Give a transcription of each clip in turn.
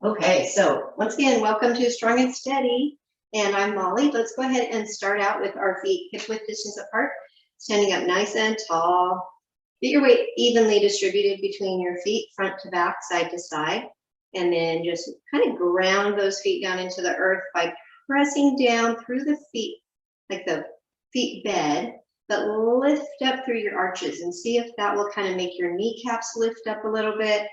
Okay, so once again, welcome to Strong and Steady. And I'm Molly. Let's go ahead and start out with our feet hip width distance apart, standing up nice and tall. Get your weight evenly distributed between your feet, front to back, side to side. And then just kind of ground those feet down into the earth by pressing down through the feet, like the feet bed, but lift up through your arches and see if that will kind of make your kneecaps lift up a little bit.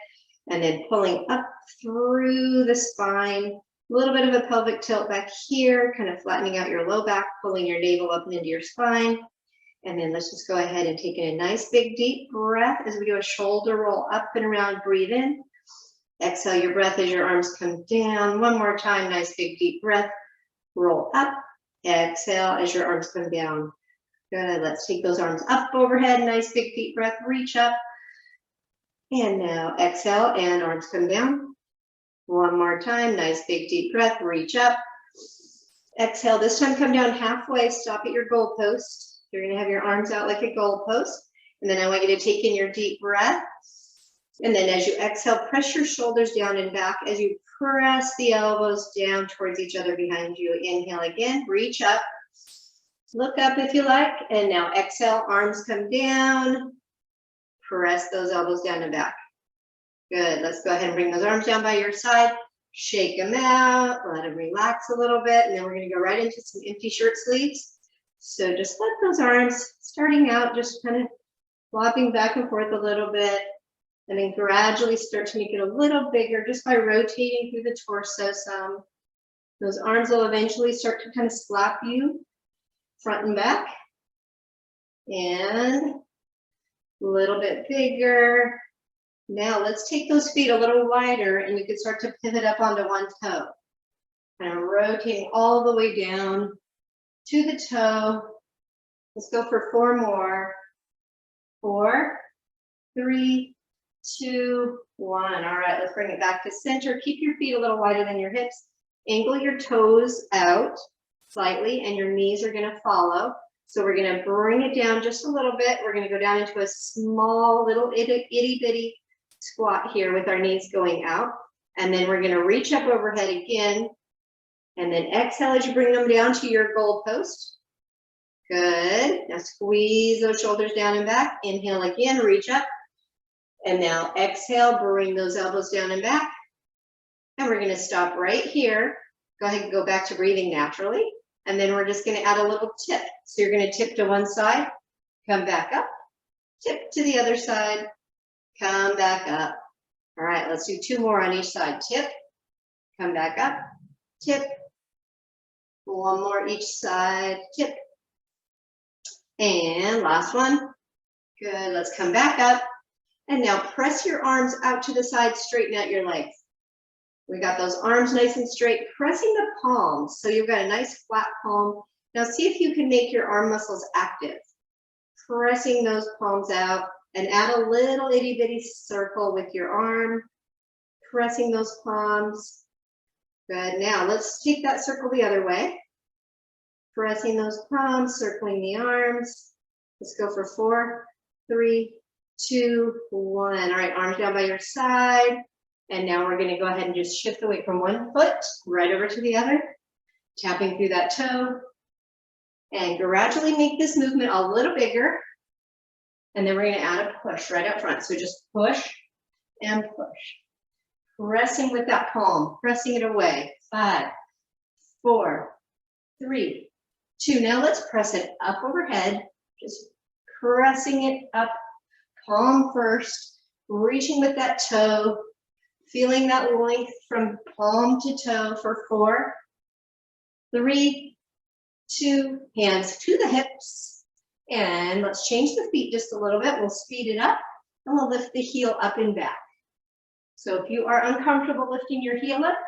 And then pulling up through the spine, a little bit of a pelvic tilt back here, kind of flattening out your low back, pulling your navel up and into your spine. And then let's just go ahead and take in a nice big deep breath as we do a shoulder roll up and around, breathe in. Exhale your breath as your arms come down. One more time, nice big deep breath, roll up. Exhale as your arms come down. Good, let's take those arms up overhead, nice big deep breath, reach up. And now exhale and arms come down. One more time, nice big deep breath, reach up. Exhale, this time come down halfway, stop at your goalpost. You're gonna have your arms out like a goalpost. And then I want you to take in your deep breath. And then as you exhale, press your shoulders down and back as you press the elbows down towards each other behind you. Inhale again, reach up. Look up if you like. And now exhale, arms come down. Press those elbows down and back. Good, let's go ahead and bring those arms down by your side. Shake them out, let them relax a little bit, and then we're gonna go right into some empty shirt sleeves. So just let those arms, starting out, just kind of flopping back and forth a little bit, and then gradually start to make it a little bigger just by rotating through the torso some. Those arms will eventually start to kind of slap you front and back. And a little bit bigger. Now let's take those feet a little wider and you can start to pivot up onto one toe. Kind of rotating all the way down to the toe. Let's go for 4 more. 4, 3, 2, 1. All right, let's bring it back to center. Keep your feet a little wider than your hips. Angle your toes out slightly and your knees are gonna follow. So we're gonna bring it down just a little bit. We're gonna go down into a small little itty bitty squat here with our knees going out. And then we're gonna reach up overhead again. And then exhale as you bring them down to your goalpost. Good, now squeeze those shoulders down and back. Inhale again, reach up. And now exhale, bring those elbows down and back. And we're gonna stop right here. Go ahead and go back to breathing naturally. And then we're just gonna add a little tip. So you're gonna tip to one side, come back up, tip to the other side, come back up. All right, let's do 2 more on each side. Tip, come back up, tip. 1 more each side, tip. And last one. Good, let's come back up. And now press your arms out to the side, straighten out your legs. We got those arms nice and straight, pressing the palms. So you've got a nice flat palm. Now see if you can make your arm muscles active. Pressing those palms out and add a little itty bitty circle with your arm. Pressing those palms. Good, now let's take that circle the other way. Pressing those palms, circling the arms. Let's go for 4, 3, 2, 1. All right, arms down by your side. And now we're gonna go ahead and just shift the weight from one foot right over to the other, tapping through that toe, and gradually make this movement a little bigger. And then we're gonna add a push right up front. So just push and push. Pressing with that palm, pressing it away. 5, 4, 3, 2. Now let's press it up overhead, just pressing it up, palm first, reaching with that toe, feeling that length from palm to toe for 4, 3, 2, hands to the hips. And let's change the feet just a little bit. We'll speed it up and we'll lift the heel up and back. So if you are uncomfortable lifting your heel up,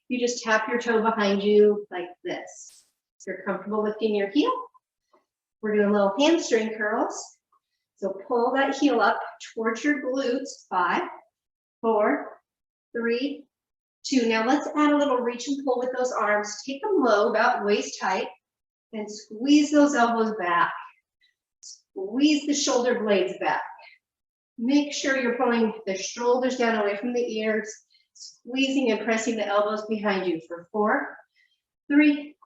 you just tap your toe behind you like this. If you're comfortable lifting your heel, we're doing little hamstring curls. So pull that heel up towards your glutes. 5, 4, 3, 2. Now let's add a little reach and pull with those arms. Take them low, about waist height, and squeeze those elbows back. Squeeze the shoulder blades back. Make sure you're pulling the shoulders down away from the ears. Squeezing and pressing the elbows behind you for 4, 3,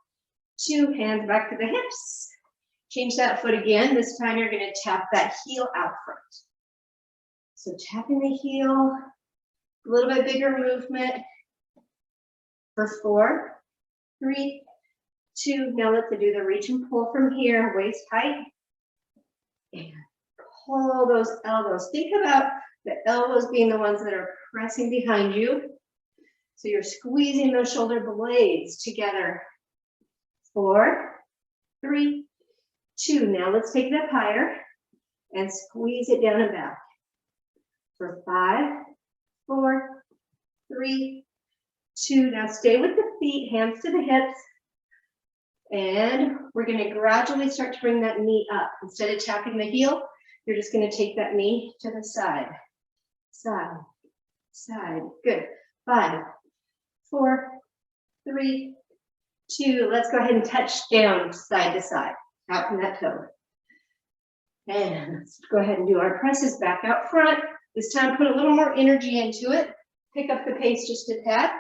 2, hands back to the hips. Change that foot again. This time you're going to tap that heel out front. So tapping the heel, a little bit bigger movement for 4, 3, 2. Now let's do the reach and pull from here, waist height. And pull those elbows. Think about the elbows being the ones that are pressing behind you. So you're squeezing those shoulder blades together. 4, 3, 2. Now let's take it up higher and squeeze it down and back. For 5, 4, 3, 2. Now stay with the feet, hands to the hips. And we're going to gradually start to bring that knee up. Instead of tapping the heel, you're just going to take that knee to the side. Side, side. Good. 5, 4, 3, 2. Let's go ahead and touch down side to side. Out from that toe. And let's go ahead and do our presses back out front. This time put a little more energy into it. Pick up the pace just a tad.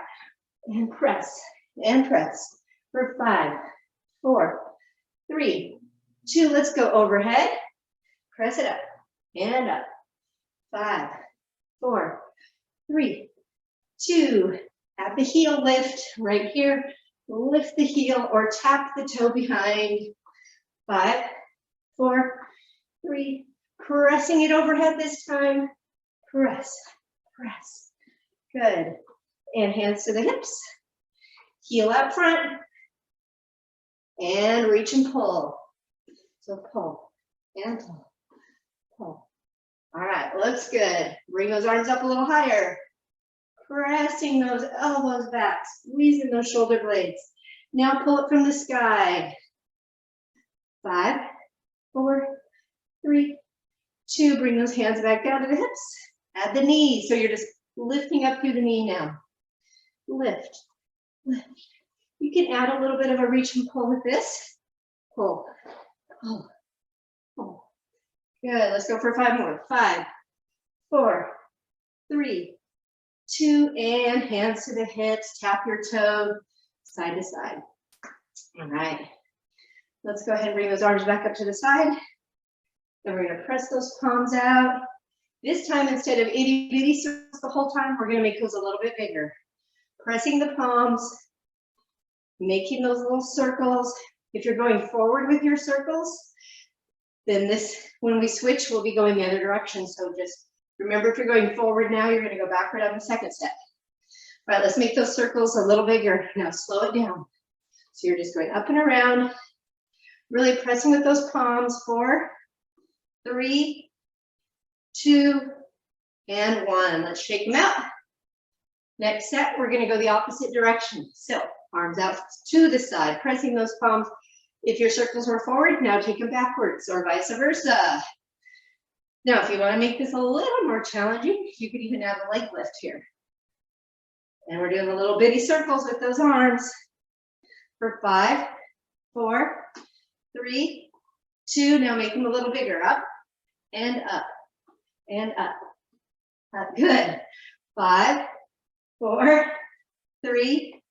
And press. And press. For 5, 4, 3, 2. Let's go overhead. Press it up. And up. 5, 4, 3, 2. At the heel lift right here. Lift the heel or tap the toe behind. 5, 4, 3. Pressing it overhead this time. Press, press. Good. And hands to the hips. Heel out front. And reach and pull. So pull and pull. Pull. All right, looks good. Bring those arms up a little higher. Pressing those elbows back, squeezing those shoulder blades. Now pull it from the sky. 5, 4, 3, 2. Bring those hands back down to the hips. Add the knees. So you're just lifting up through the knee now. Lift, lift. You can add a little bit of a reach and pull with this. Pull, pull, pull. Good. Let's go for 5 more. 5, 4, 3, 2, and hands to the hips. Tap your toe side to side. All right. Let's go ahead and bring those arms back up to the side. And we're going to press those palms out. This time, instead of itty bitty circles the whole time, we're going to make those a little bit bigger. Pressing the palms, making those little circles. If you're going forward with your circles, then this, when we switch, we'll be going the other direction. So just remember, if you're going forward now, you're going to go backward on the second step. All right, let's make those circles a little bigger. Now slow it down. So you're just going up and around, really pressing with those palms. 4, 3, 2, and 1. Let's shake them out. Next set, we're going to go the opposite direction. So arms out to the side, pressing those palms. If your circles were forward, now take them backwards or vice versa. Now, if you want to make this a little more challenging, you could even add a leg lift here. And we're doing the little bitty circles with those arms for 5, 4, 3, 2. Now make them a little bigger. Up and up and up. Good. 5, 4, 3,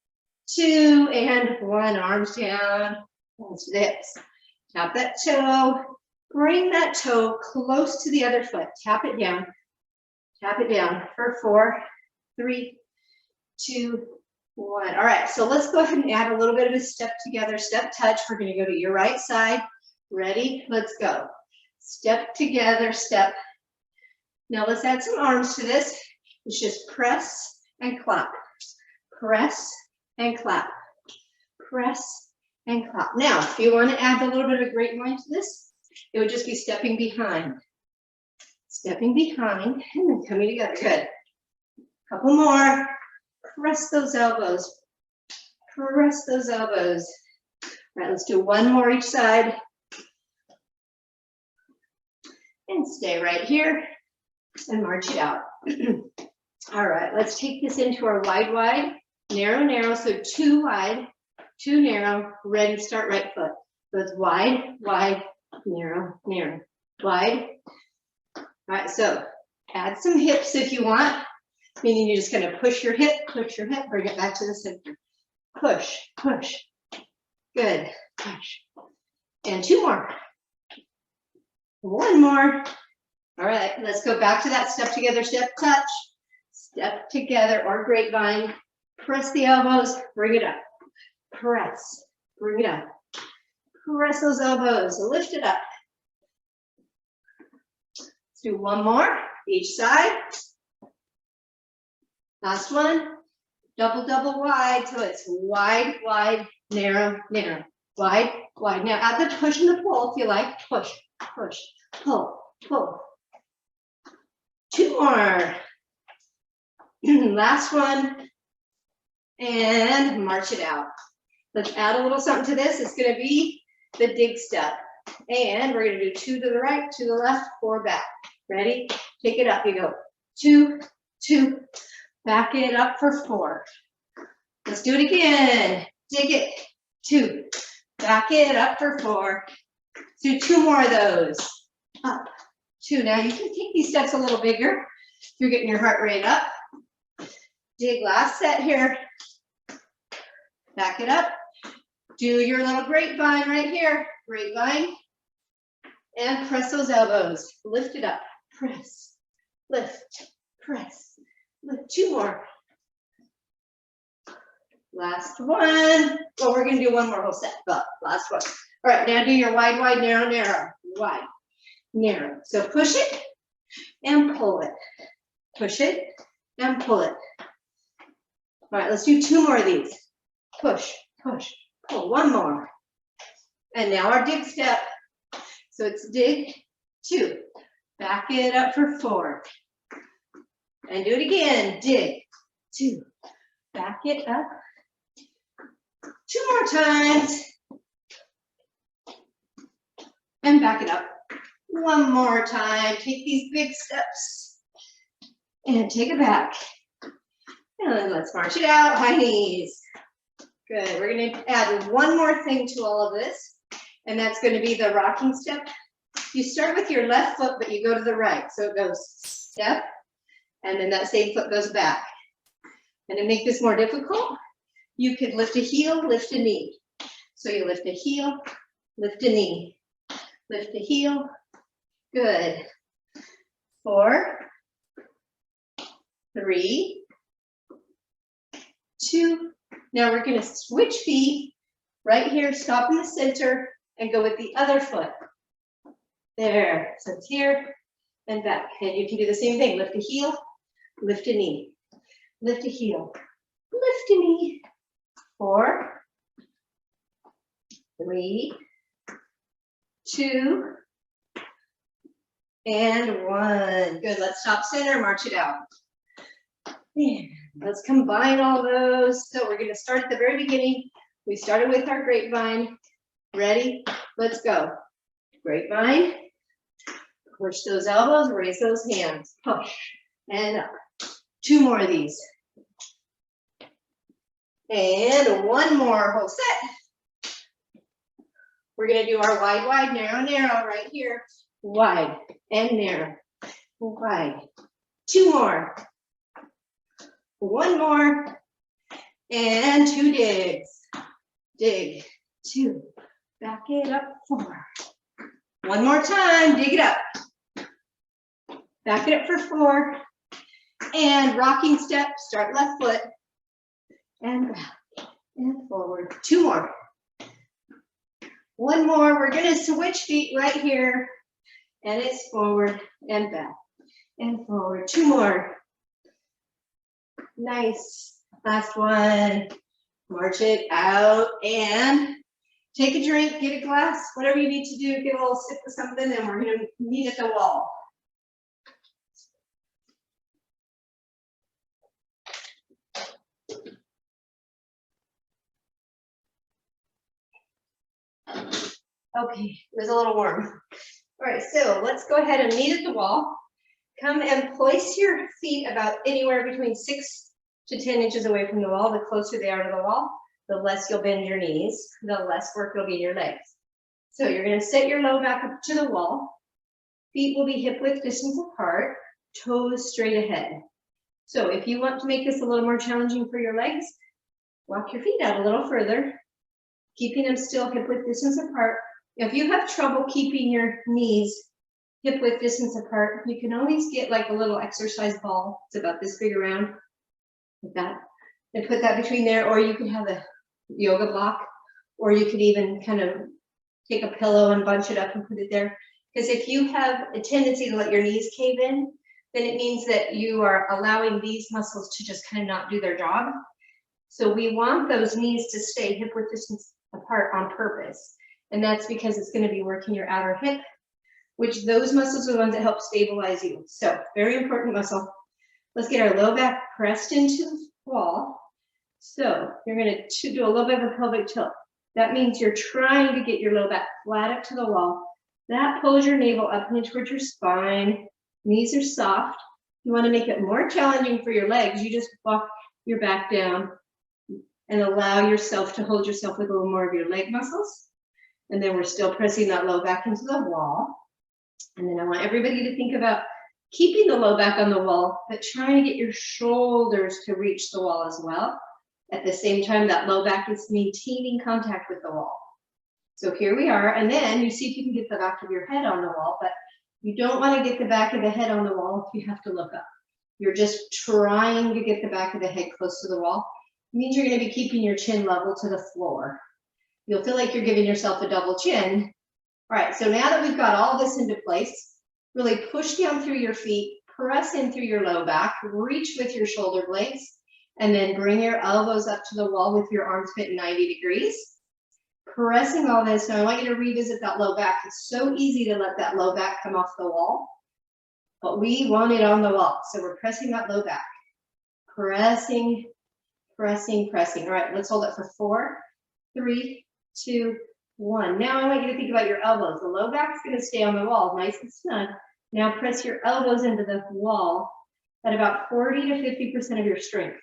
2, and 1. Arms down. Hands to the hips. Tap that toe. Bring that toe close to the other foot. Tap it down. Tap it down for 4, 3, 2, 1. All right, so let's go ahead and add a little bit of a step together, step touch. We're going to go to your right side. Ready? Let's go. Step together, step. Now let's add some arms to this. It's just press and clap. Press and clap. Press and clap. Now, if you want to add a little bit of a grapevine to this, it would just be stepping behind. Stepping behind and then coming together. Good. Couple more. Press those elbows. Press those elbows. All right, let's do one more each side. And stay right here and march it out. All right, let's take this into our wide, wide, narrow, narrow. So 2 wide, 2 narrow, ready, start right foot. So it's wide, wide, narrow, narrow, wide. All right, so add some hips if you want. meaning you just kind of push your hip, bring it back to the center. Push, push. Good, push. And 2 more. 1 more. All right, let's go back to that step together, step touch. Step together or grapevine. Press the elbows, bring it up. Press, bring it up. Press those elbows, lift it up. Let's do 1 more, each side. Last one. Double, double wide, so it's wide, wide, narrow, narrow. Wide, wide. Now add the push and the pull if you like. Push, push, pull, pull. 2 more. Last one. And march it out. Let's add a little something to this. It's going to be the dig step. And we're going to do 2 to the right, 2 to the left, 4 back. Ready? Take it up. You go 2, 2. Back it up for 4. Let's do it again. Dig it. 2. Back it up for 4. Let's do 2 more of those. Up. 2. Now you can take these steps a little bigger if you're getting your heart rate up. Dig last set here. Back it up. Do your little grapevine right here. Grapevine. And press those elbows. Lift it up. Press. Lift. Press. Lift. 2 more. Last one. Well, we're going to do 1 more whole set, but last one. All right, now do your wide, wide, narrow, narrow. Wide, narrow. So push it and pull it. Push it and pull it. All right, let's do 2 more of these. Push, push, pull. 1 more. And now our dig step. So it's dig, 2. Back it up for 4. And do it again. Dig, 2. Back it up. 2 more times. And back it up. 1 more time. Take these big steps. And take it back. And let's march it out. High knees. Good. We're going to add 1 more thing to all of this. And that's going to be the rocking step. You start with your left foot, but you go to the right. So it goes step. And then that same foot goes back. And to make this more difficult, you could lift a heel, lift a knee. So you lift a heel, lift a knee. Lift the heel. Good. 4, 3, 2. Now we're going to switch feet right here, stop in the center, and go with the other foot. There. So it's here and back. And you can do the same thing. Lift a heel, lift a knee. Lift a heel, lift a knee. 4, 3, 2, and 1. Good. Let's stop center, march it out. And let's combine all those. So we're going to start at the very beginning. We started with our grapevine. Ready? Let's go. Grapevine. Push those elbows, raise those hands. Push and up. 2 more of these. And 1 more whole set. We're going to do our wide, wide, narrow, narrow right here. Wide and narrow. Wide. 2 more. 1 more. And 2 digs. Dig. 2. Back it up. 4. 1 more time. Dig it up. Back it up for 4. And rocking step. Start left foot. And back. And forward. 2 more. 1 more. We're going to switch feet right here. And it's forward and back. And forward. 2 more. Nice. Last one. March it out and take a drink, get a glass, whatever you need to do, get a little sip of something, and we're going to meet at the wall. Okay, it was a little warm. All right, so let's go ahead and meet at the wall. Come and place your feet about anywhere between 6 to 10 inches away from the wall. The closer they are to the wall, the less you'll bend your knees, the less work will be in your legs. So you're going to set your low back up to the wall. Feet will be hip width distance apart, toes straight ahead. So if you want to make this a little more challenging for your legs, walk your feet out a little further, keeping them still hip width distance apart. If you have trouble keeping your knees hip width distance apart, you can always get like a little exercise ball. It's about this big around, like that, and put that between there, or you could have a yoga block, or you could even kind of take a pillow and bunch it up and put it there. Because if you have a tendency to let your knees cave in, then it means that you are allowing these muscles to just kind of not do their job. So we want those knees to stay hip width distance apart on purpose. And that's because it's going to be working your outer hip, which those muscles are the ones that help stabilize you. So very important muscle. Let's get our low back pressed into the wall. So you're going to do a little bit of a pelvic tilt. That means you're trying to get your low back flat up to the wall. That pulls your navel up and towards your spine. Knees are soft. You want to make it more challenging for your legs. You just walk your back down and allow yourself to hold yourself with a little more of your leg muscles. And then we're still pressing that low back into the wall. And then I want everybody to think about keeping the low back on the wall, but trying to get your shoulders to reach the wall as well. At the same time, that low back is maintaining contact with the wall. So here we are. And then you see if you can get the back of your head on the wall, but you don't want to get the back of the head on the wall if you have to look up. You're just trying to get the back of the head close to the wall. It means you're going to be keeping your chin level to the floor. You'll feel like you're giving yourself a double chin. All right, so now that we've got all this into place, really push down through your feet, press in through your low back, reach with your shoulder blades, and then bring your elbows up to the wall with your arms fit 90 degrees. Pressing all this, now I want you to revisit that low back. It's so easy to let that low back come off the wall, but we want it on the wall. So we're pressing that low back. Pressing, pressing, pressing. All right, let's hold it for 4, 3, 2, 1. Now I want you to think about your elbows. The low back is going to stay on the wall, nice and snug. Now press your elbows into the wall at about 40 to 50% of your strength.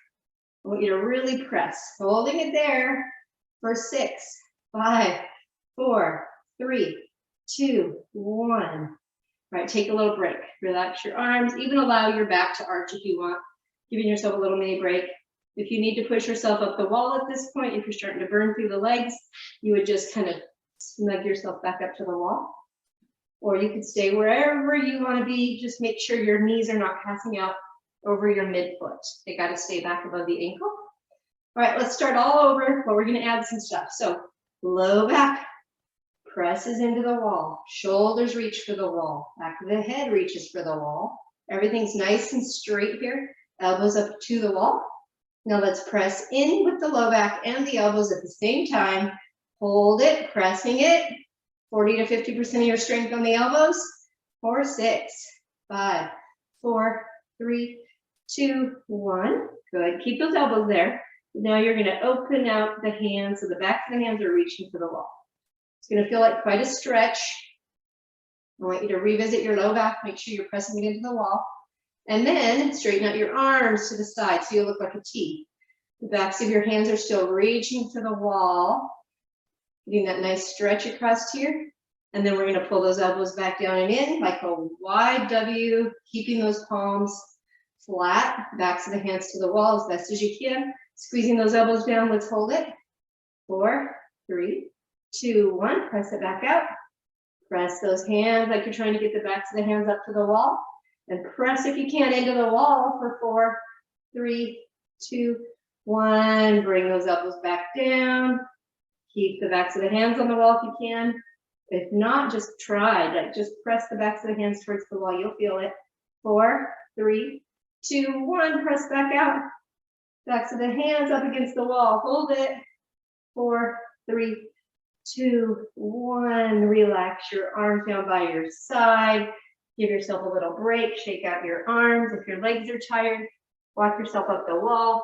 I want you to really press, holding it there for 6, 5, 4, 3, 2, 1. All right, take a little break. Relax your arms, even allow your back to arch if you want, giving yourself a little mini break. If you need to push yourself up the wall at this point, if you're starting to burn through the legs, you would just kind of snug yourself back up to the wall. Or you could stay wherever you want to be. Just make sure your knees are not passing out over your midfoot. They got to stay back above the ankle. All right, let's start all over, but we're going to add some stuff. So low back presses into the wall. Shoulders reach for the wall. Back of the head reaches for the wall. Everything's nice and straight here. Elbows up to the wall. Now let's press in with the low back and the elbows at the same time. Hold it, pressing it. 40 to 50% of your strength on the elbows. 4, 6, 5, 4, 3, 2, 1. Good. Keep those elbows there. Now you're going to open out the hands, so the backs of the hands are reaching for the wall. It's going to feel like quite a stretch. I want you to revisit your low back. Make sure you're pressing it into the wall. And then straighten out your arms to the side so you look like a T. The backs of your hands are still reaching for the wall. Getting that nice stretch across here. And then we're going to pull those elbows back down and in like a wide W, keeping those palms flat, backs of the hands to the wall as best as you can. Squeezing those elbows down, let's hold it. 4, 3, 2, 1, press it back out. Press those hands like you're trying to get the backs of the hands up to the wall. And press if you can into the wall for 4, 3, 2, 1. Bring those elbows back down. Keep the backs of the hands on the wall if you can. If not, just try. Like just press the backs of the hands towards the wall. You'll feel it. 4, 3, 2, 1. Press back out. Backs of the hands up against the wall. Hold it. 4, 3, 2, 1. Relax your arms down by your side. Give yourself a little break. Shake out your arms. If your legs are tired, walk yourself up the wall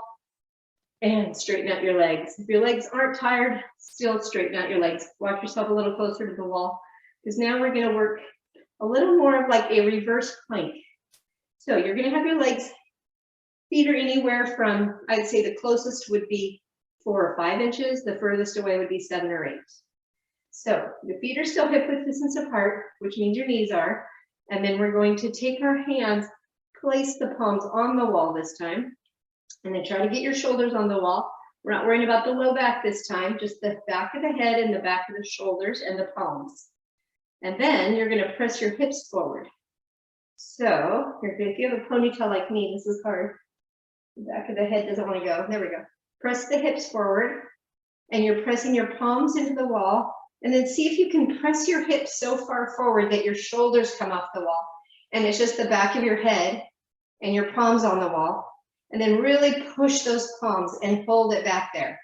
and straighten out your legs. If your legs aren't tired, still straighten out your legs. Walk yourself a little closer to the wall because now we're going to work a little more of like a reverse plank. So you're going to have your legs, feet are anywhere from, I'd say the closest would be 4 or 5 inches. The furthest away would be 7 or 8. So the feet are still hip width distance apart, which means your knees are. And then we're going to take our hands, place the palms on the wall this time. And then try to get your shoulders on the wall. We're not worrying about the low back this time, just the back of the head and the back of the shoulders and the palms. And then you're gonna press your hips forward. So if you have a ponytail like me, this is hard. The back of the head doesn't wanna go. There we go. Press the hips forward and you're pressing your palms into the wall. And then see if you can press your hips so far forward that your shoulders come off the wall. And it's just the back of your head and your palms on the wall. And then really push those palms and hold it back there.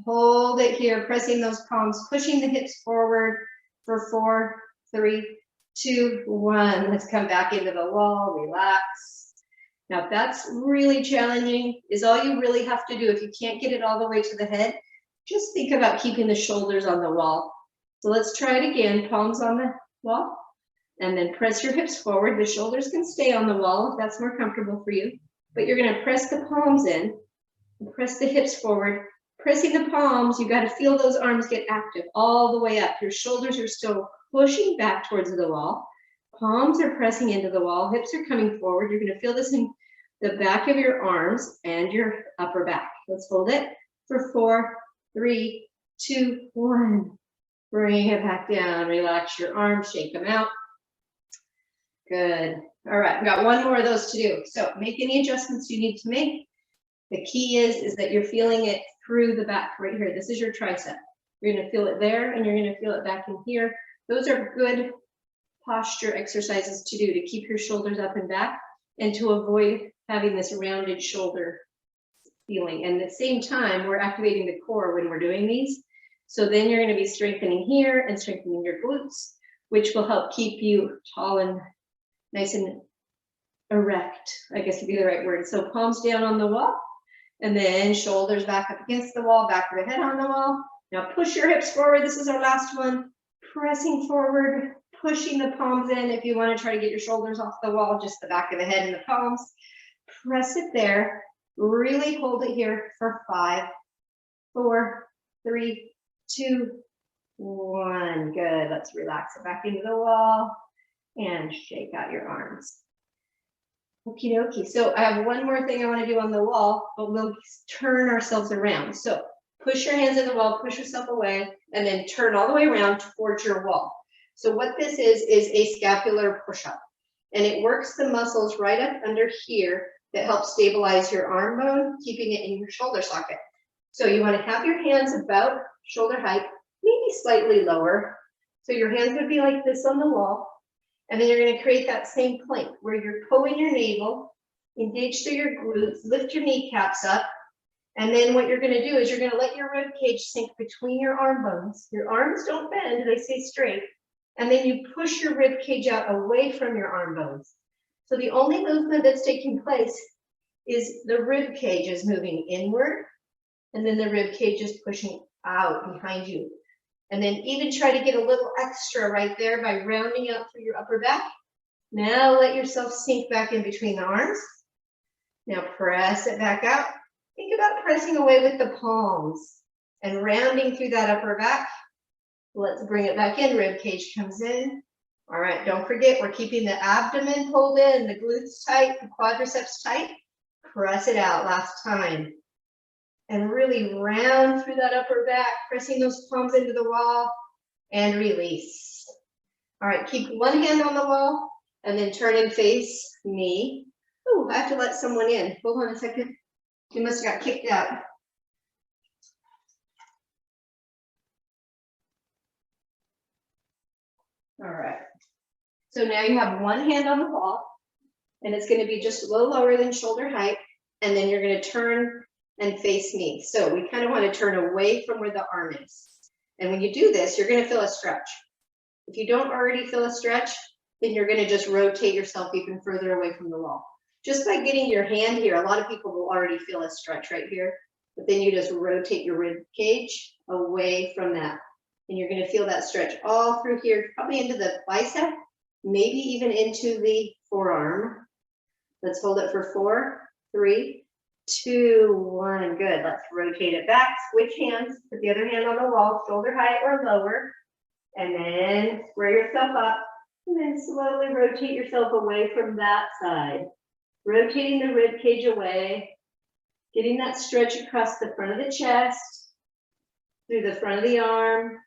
Hold it here, pressing those palms, pushing the hips forward for 4, 3, 2, 1. Let's come back into the wall, relax. Now if that's really challenging, is all you really have to do. If you can't get it all the way to the head, just think about keeping the shoulders on the wall. So let's try it again, palms on the wall, and then press your hips forward. The shoulders can stay on the wall if that's more comfortable for you, but you're gonna press the palms in, and press the hips forward. Pressing the palms, you gotta feel those arms get active all the way up. Your shoulders are still pushing back towards the wall. Palms are pressing into the wall, hips are coming forward. You're gonna feel this in the back of your arms and your upper back. Let's hold it for 4, 3, 2, 1. Bring it back down, relax your arms, shake them out. Good. All right, we've got one more of those to do. So make any adjustments you need to make. The key is that you're feeling it through the back right here. This is your tricep. You're gonna feel it there and you're gonna feel it back in here. Those are good posture exercises to do to keep your shoulders up and back and to avoid having this rounded shoulder feeling. And at the same time, we're activating the core when we're doing these. So then you're gonna be strengthening here and strengthening your glutes, which will help keep you tall and nice and erect, I guess would be the right word. So palms down on the wall, and then shoulders back up against the wall, back of the head on the wall. Now push your hips forward. This is our last one. Pressing forward, pushing the palms in. If you want to try to get your shoulders off the wall, just the back of the head and the palms. Press it there. Really hold it here for 5, 4, 3, 2, 1. Good. Let's relax it back into the wall and shake out your arms. Okie dokie. So I have one more thing I want to do on the wall, but we'll turn ourselves around. So push your hands in the wall, push yourself away, and then turn all the way around towards your wall. So what this is a scapular push-up. And it works the muscles right up under here that help stabilize your arm bone, keeping it in your shoulder socket. So you want to have your hands about shoulder height, maybe slightly lower. So your hands would be like this on the wall. And then you're going to create that same plank where you're pulling your navel, engage through your glutes, lift your kneecaps up. And then what you're going to do is you're going to let your rib cage sink between your arm bones. Your arms don't bend, they stay straight. And then you push your rib cage out away from your arm bones. So the only movement that's taking place is the rib cage is moving inward, and then the rib cage is pushing out behind you. And then even try to get a little extra right there by rounding out through your upper back. Now let yourself sink back in between the arms. Now press it back out. Think about pressing away with the palms and rounding through that upper back. Let's bring it back in. Rib cage comes in. All right, don't forget, we're keeping the abdomen pulled in, the glutes tight, the quadriceps tight. Press it out last time. And really round through that upper back, pressing those palms into the wall and release. All right, keep one hand on the wall and then turn and face me. Oh, I have to let someone in. Hold on a second. You must have got kicked out. All right. So now you have one hand on the wall and it's going to be just a little lower than shoulder height. And then you're going to turn and face me. So we kind of want to turn away from where the arm is. And when you do this, you're going to feel a stretch. If you don't already feel a stretch, then you're going to just rotate yourself even further away from the wall. Just by getting your hand here, a lot of people will already feel a stretch right here, but then you just rotate your rib cage away from that. And you're going to feel that stretch all through here, probably into the bicep, maybe even into the forearm. Let's hold it for 4, 3, 2, 1. Good. Let's rotate it back. Switch hands. Put the other hand on the wall, shoulder height or lower. And then square yourself up. And then slowly rotate yourself away from that side. rotating the rib cage away, getting that stretch across the front of the chest, through the front of the arm,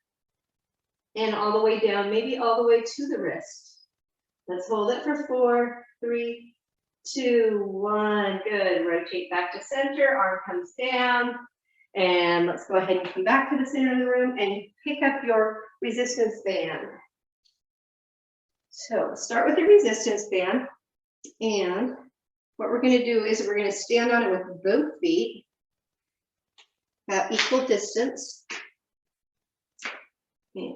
and all the way down, maybe all the way to the wrist. Let's hold it for 4, 3, 2, 1. Good. Rotate back to center, arm comes down. And let's go ahead and come back to the center of the room and pick up your resistance band. So start with the resistance band. And what we're going to do is we're going to stand on it with both feet at equal distance. And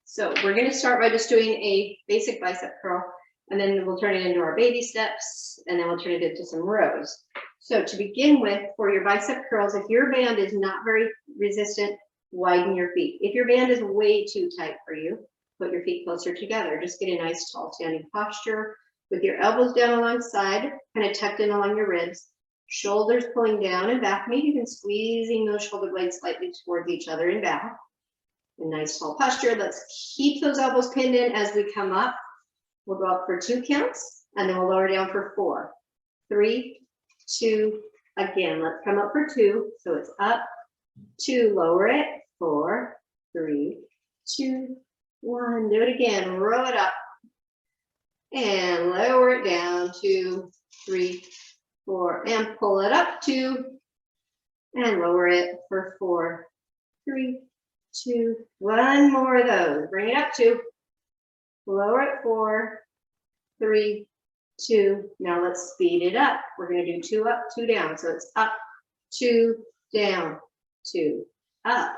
so we're going to start by just doing a basic bicep curl, and then we'll turn it into our baby steps, and then we'll turn it into some rows. So to begin with, for your bicep curls, if your band is not very resistant, widen your feet. If your band is way too tight for you, put your feet closer together. Just get a nice tall standing posture with your elbows down alongside, kind of tucked in along your ribs, shoulders pulling down and back, maybe even squeezing those shoulder blades slightly towards each other and back. A nice tall posture. Let's keep those elbows pinned in as we come up. We'll go up for 2 counts, and then we'll lower down for 4, 3, 2, again, let's come up for 2. So it's up, 2, lower it, 4, 3, 2, 1. Do it again, row it up and lower it down, 2, 3, 4, and pull it up, 2, and lower it for 4, 3, 2, 1 more of those. Bring it up, 2, lower it, 4, 3, 2. Now let's speed it up. We're going to do 2 up, 2 down. So it's up, 2, down, 2, up,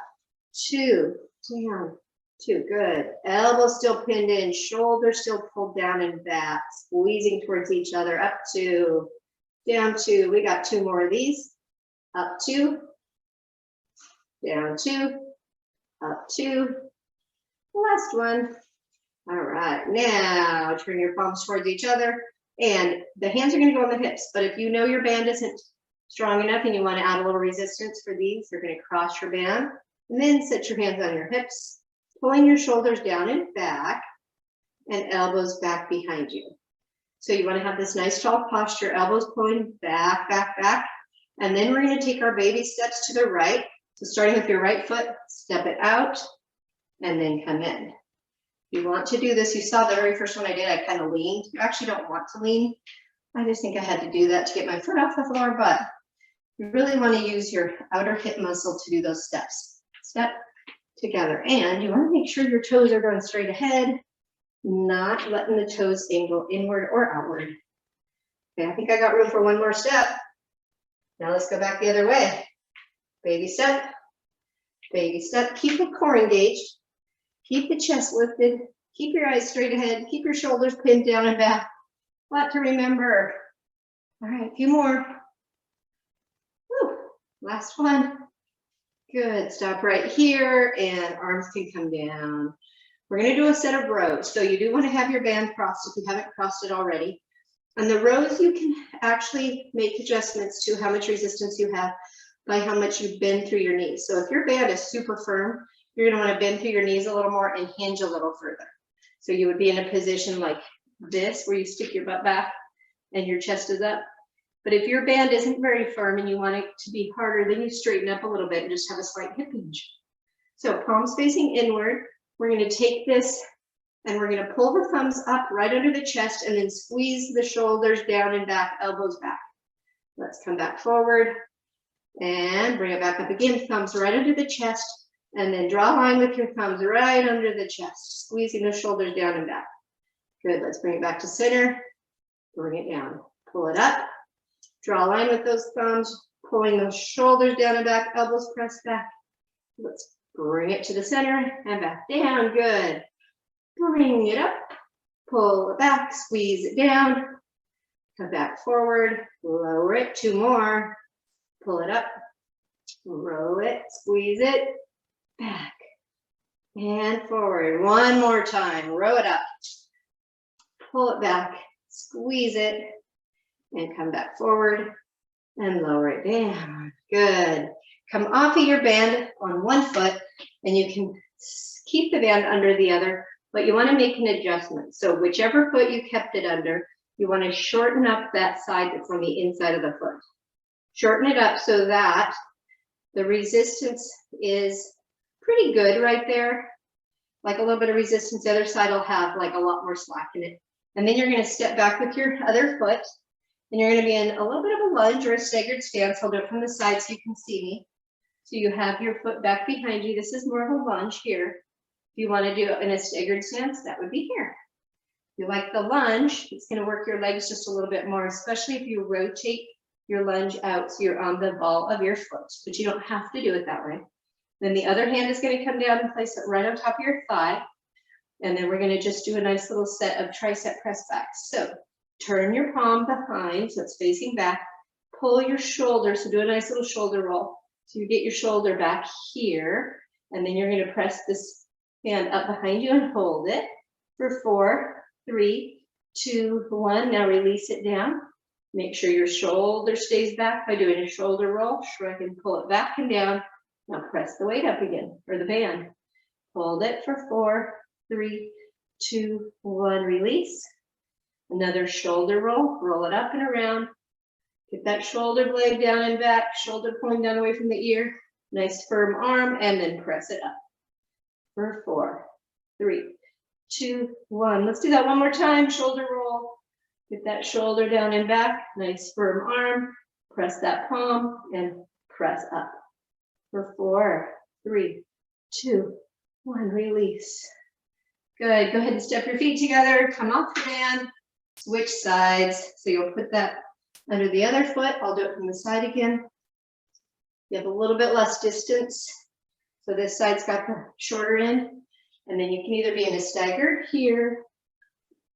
2, down, 2. Good. Elbows still pinned in, shoulders still pulled down and back, squeezing towards each other. Up 2, down 2. We got 2 more of these. Up 2, down 2, up 2. Last one. All right. Now turn your palms towards each other. And the hands are going to go on the hips, but if you know your band isn't strong enough and you want to add a little resistance for these, you're going to cross your band and then set your hands on your hips, pulling your shoulders down and back and elbows back behind you. So you want to have this nice tall posture, elbows pulling back, back, back. And then we're going to take our baby steps to the right. So starting with your right foot, step it out and then come in. You want to do this. You saw the very first one I did, I kind of leaned. You actually don't want to lean. I just think I had to do that to get my foot off the floor, but you really want to use your outer hip muscle to do those steps. Step together. And you want to make sure your toes are going straight ahead, not letting the toes angle inward or outward. Okay, I think I got room for 1 more step. Now let's go back the other way. Baby step, baby step. Keep the core engaged. Keep the chest lifted, keep your eyes straight ahead, keep your shoulders pinned down and back. A lot to remember. All right, a few more. Woo. Last one. Good, stop right here and arms can come down. We're gonna do a set of rows. So you do wanna have your band crossed if you haven't crossed it already. And the rows you can actually make adjustments to how much resistance you have by how much you bend through your knees. So if your band is super firm, you're going to want to bend through your knees a little more and hinge a little further. So you would be in a position like this, where you stick your butt back and your chest is up. But if your band isn't very firm and you want it to be harder, then you straighten up a little bit and just have a slight hip hinge. So palms facing inward. We're going to take this and we're going to pull the thumbs up right under the chest and then squeeze the shoulders down and back, elbows back. Let's come back forward and bring it back up again. Thumbs right under the chest. And then draw a line with your thumbs right under the chest, squeezing the shoulders down and back. Good, let's bring it back to center, bring it down, pull it up, draw a line with those thumbs, pulling those shoulders down and back, elbows pressed back. Let's bring it to the center and back down, good. Bring it up, pull it back, squeeze it down, come back forward, lower it, 2 more, pull it up, row it, squeeze it, back and forward. 1 more time, row it up, pull it back, squeeze it, and come back forward and lower it down. Good. Come off of your band on 1 foot and you can keep the band under the other, but you want to make an adjustment. So whichever foot you kept it under, You want to shorten up that side that's on the inside of the foot. Shorten it up so that the resistance is pretty good right there. Like a little bit of resistance. The other side will have like a lot more slack in it. And then you're going to step back with your other foot. And you're going to be in a little bit of a lunge or a staggered stance. I'll do it from the side so you can see me. So you have your foot back behind you. This is more of a lunge here. If you want to do it in a staggered stance, that would be here. If you like the lunge, it's going to work your legs just a little bit more, especially if you rotate your lunge out so you're on the ball of your foot, but you don't have to do it that way. Then the other hand is going to come down and place it right on top of your thigh. And then we're going to just do a nice little set of tricep press backs. So turn your palm behind so it's facing back. Pull your shoulder, so do a nice little shoulder roll. So you get your shoulder back here, and then you're going to press this hand up behind you and hold it for 4, 3, 2, 1. Now release it down. Make sure your shoulder stays back by doing a shoulder roll. Shrug and pull it back and down. Now press the weight up again, or the band. Hold it for 4, 3, 2, 1. Release. Another shoulder roll. Roll it up and around. Get that shoulder blade down and back, shoulder pulling down away from the ear. Nice firm arm, and then press it up. For 4, 3, 2, 1. Let's do that one more time. Shoulder roll. Get that shoulder down and back. Nice firm arm. Press that palm and press up. For 4, 3, 2, 1. Release. Good. Go ahead and step your feet together. Come off the band. Switch sides. So you'll put that under the other foot. I'll do it from the side again. You have a little bit less distance. So this side's got the shorter end. And then you can either be in a stagger here,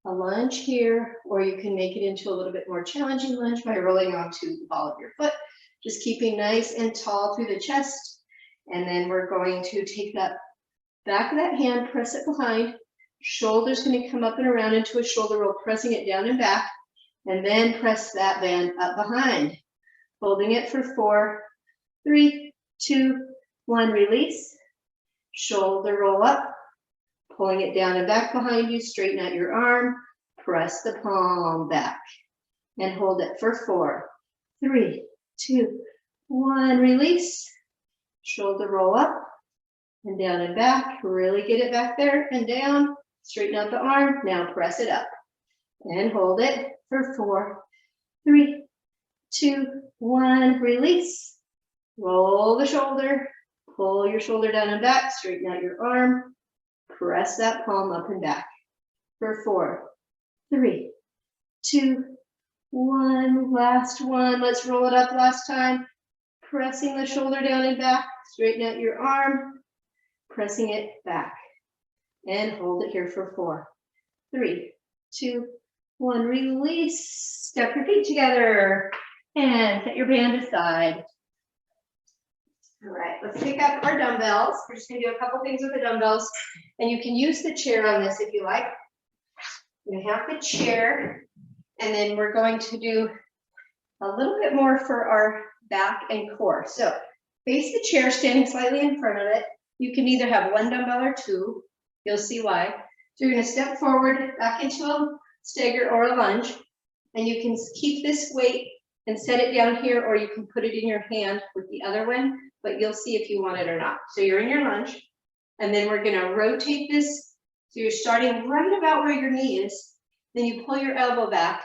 a lunge here, or you can make it into a little bit more challenging lunge by rolling onto the ball of your foot. Just keeping nice and tall through the chest. And then we're going to take that back of that hand, press it behind. Shoulder's going to come up and around into a shoulder roll, pressing it down and back. And then press that band up behind. Holding it for 4, 3, 2, 1. Release. Shoulder roll up. Pulling it down and back behind you. Straighten out your arm. Press the palm back. And hold it for 4, 3, 2, 1. Release. Shoulder roll up. And down and back. Really get it back there and down. Straighten out the arm. Now press it up. And hold it for 4, 3, 2, 1. Release. Roll the shoulder. Pull your shoulder down and back. Straighten out your arm. Press that palm up and back. For 4, 3, 2, 1. Last one. Let's roll it up last time. Pressing the shoulder down and back. Straighten out your arm. Pressing it back. And hold it here for 4, 3, 2, 1. Release. Step your feet together and set your band aside. All right, let's pick up our dumbbells. We're just going to do a couple things with the dumbbells, and you can use the chair on this if you like. You have the chair, and then we're going to do a little bit more for our back and core. So face the chair, standing slightly in front of it. You can either have 1 dumbbell or 2. You'll see why. So you're going to step forward back into a stagger or a lunge, and you can keep this weight and set it down here, or you can put it in your hand with the other one, but you'll see if you want it or not. So you're in your lunge, and then we're going to rotate this. So you're starting right about where your knee is. Then you pull your elbow back,